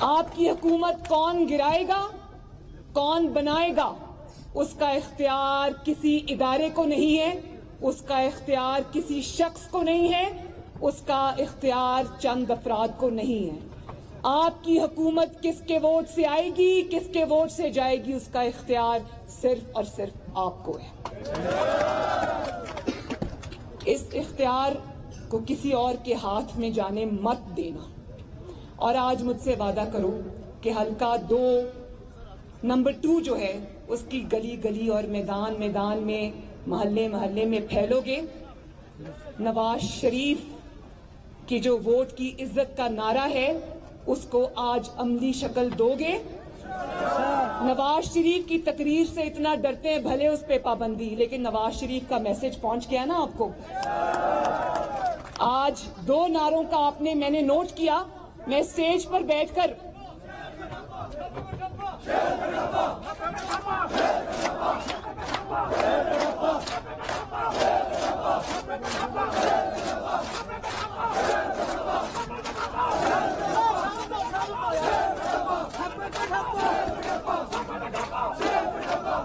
آپ کی حکومت کون گرائے گا کون بنائے گا اس کا اختیار کسی ادارے کو نہیں ہے، اس کا اختیار کسی شخص کو نہیں ہے، اس کا اختیار چند افراد کو نہیں ہے۔ آپ کی حکومت کس کے ووٹ سے آئے گی کس کے ووٹ سے جائے گی اس کا اختیار صرف اور صرف آپ کو ہے۔ اس اختیار کو کسی اور کے ہاتھ میں جانے مت دینا، اور آج مجھ سے وعدہ کرو کہ حلقہ 2 نمبر 2 جو ہے اس کی گلی گلی اور میدان میدان میں محلے محلے میں پھیلو گے۔ نواز شریف کی جو ووٹ کی عزت کا نعرہ ہے اس کو آج عملی شکل دو گے۔ نواز شریف کی تقریر سے اتنا ڈرتے ہیں، بھلے اس پہ پابندی، لیکن نواز شریف کا میسج پہنچ گیا نا آپ کو۔ آج 2 نعروں کا میں نے نوٹ کیا، میں اسٹیج پر بیٹھ کر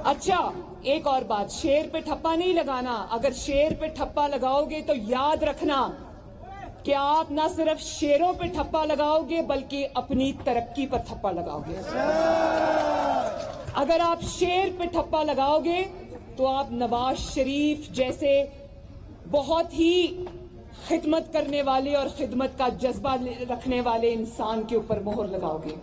اچھا ایک اور بات، شیر پہ ٹھپا نہیں لگانا۔ اگر شیر پہ ٹھپا لگاؤ گے تو یاد رکھنا کہ آپ نہ صرف شیروں پہ ٹھپا لگاؤ گے بلکہ اپنی ترقی پر ٹھپا لگاؤ گے۔ اگر آپ شیر پہ ٹھپا لگاؤ گے تو آپ نواز شریف جیسے بہت ہی خدمت کرنے والے اور خدمت کا جذبہ رکھنے والے انسان کے اوپر مہر لگاؤ گے،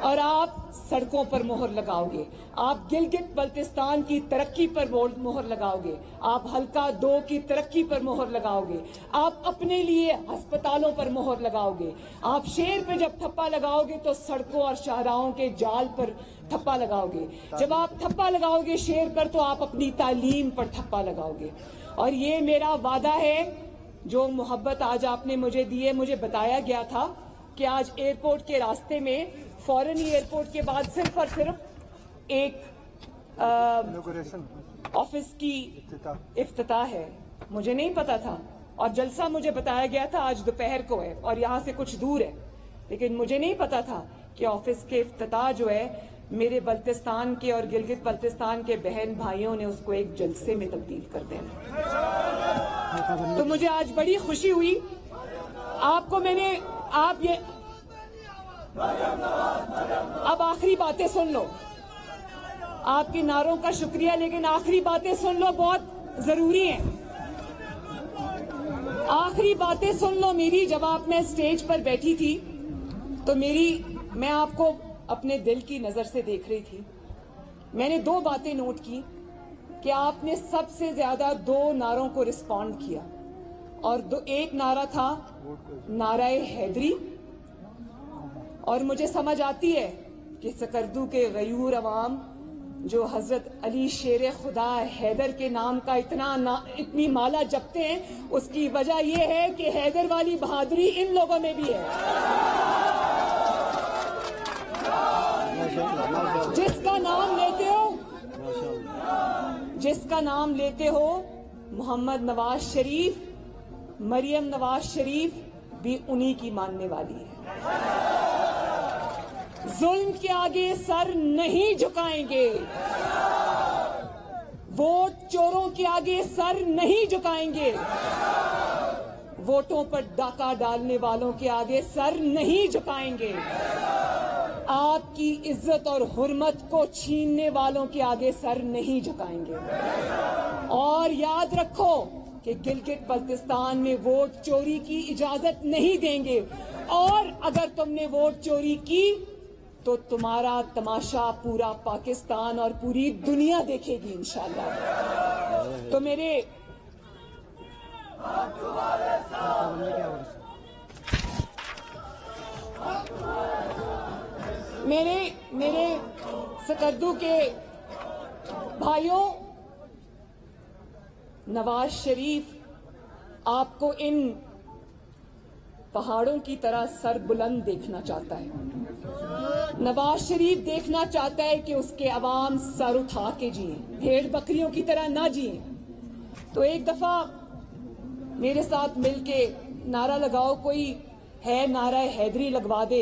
اور آپ سڑکوں پر مہر لگاؤ گے، آپ گلگت بلتستان کی ترقی پر مہر لگاؤ گے، آپ حلقہ 2 کی ترقی پر مہر لگاؤ گے، آپ اپنے لیے ہسپتالوں پر مہر لگاؤ گے۔ آپ شیر پہ جب ٹھپا لگاؤ گے تو سڑکوں اور شاہراہوں کے جال پر ٹھپا لگاؤ گے۔ جب آپ ٹھپا لگاؤ گے شیر پر تو آپ اپنی تعلیم پر ٹھپا لگاؤ گے۔ اور یہ میرا وعدہ ہے، جو محبت آج آپ نے مجھے دی ہے۔ مجھے بتایا گیا تھا کہ آج ایئرپورٹ کے راستے میں فوراً ایئرپورٹ کے بعد صرف اور صرف ایک آفس کی افتتاح ہے، مجھے نہیں پتا تھا، اور جلسہ مجھے بتایا گیا تھا آج دوپہر کو ہے اور یہاں سے کچھ دور ہے، لیکن مجھے نہیں پتا تھا کہ آفس کے افتتاح جو ہے میرے بلتستان کے اور گلگت بلتستان کے بہن بھائیوں نے اس کو ایک جلسے میں تبدیل کر دینا۔ تو مجھے آج بڑی خوشی ہوئی۔ آپ کو اب آخری باتیں سن لو، آپ کے نعروں کا شکریہ، لیکن آخری باتیں سن لو، بہت ضروری ہیں۔ آخری باتیں سن لو میری۔ جب میں اسٹیج پر بیٹھی تھی تو میں آپ کو اپنے دل کی نظر سے دیکھ رہی تھی۔ میں نے 2 باتیں نوٹ کی کہ آپ نے سب سے زیادہ 2 نعروں کو رسپونڈ کیا، اور ایک نعرہ تھا نعرہ حیدری، اور مجھے سمجھ آتی ہے کہ سکردو کے غیور عوام جو حضرت علی شیر خدا حیدر کے نام کا اتنی مالا جپتے ہیں، اس کی وجہ یہ ہے کہ حیدر والی بہادری ان لوگوں میں بھی ہے۔ جس کا نام لیتے ہو محمد نواز شریف، مریم نواز شریف بھی انہی کی ماننے والی ہے۔ ظلم کے آگے سر نہیں جھکائیں گے، ووٹ چوروں کے آگے سر نہیں جھکائیں گے، ووٹوں پر ڈاکہ ڈالنے والوں کے آگے سر نہیں جھکائیں گے، آپ کی عزت اور حرمت کو چھیننے والوں کے آگے سر نہیں جھکائیں گے۔ اور یاد رکھو کہ گلگت بلتستان میں ووٹ چوری کی اجازت نہیں دیں گے، اور اگر تم نے ووٹ چوری کی تو تمہارا تماشا پورا پاکستان اور پوری دنیا دیکھے گی انشاءاللہ۔ تو میرے سکردو کے بھائیوں، نواز شریف آپ کو ان پہاڑوں کی طرح سر بلند دیکھنا چاہتا ہے۔ نواز شریف دیکھنا چاہتا ہے کہ اس کے عوام سر اٹھا کے جئیں، بھیڑ بکریوں کی طرح نہ جئیں۔ تو ایک دفعہ میرے ساتھ مل کے نعرہ لگاؤ، کوئی ہے نعرہ حیدری لگوا دے